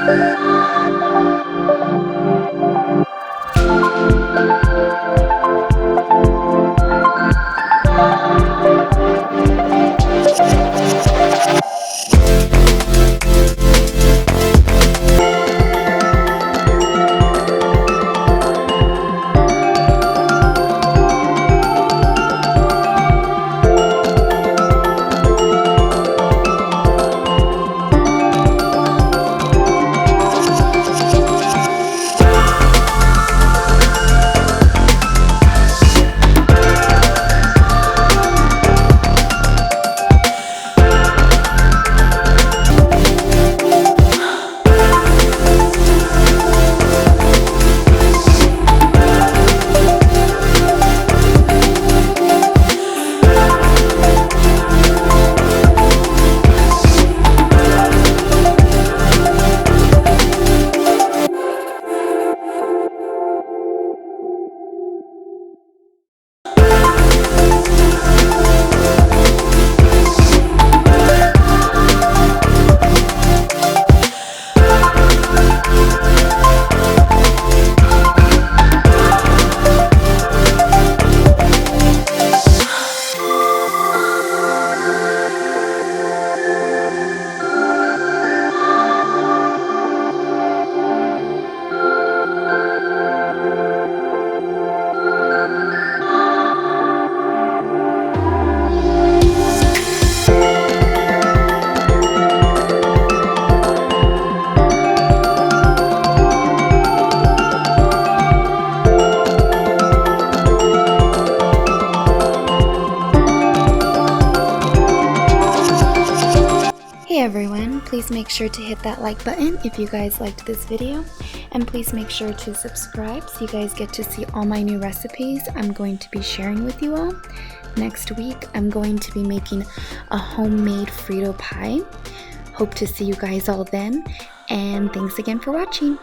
Hey everyone, please make sure to hit that like button if you guys liked this video, and please make sure to subscribe so you guys get to see all my new recipes I'm going to be sharing with you all. Next week I'm going to be making a homemade Frito pie. Hope to see you guys all then, and thanks again for watching.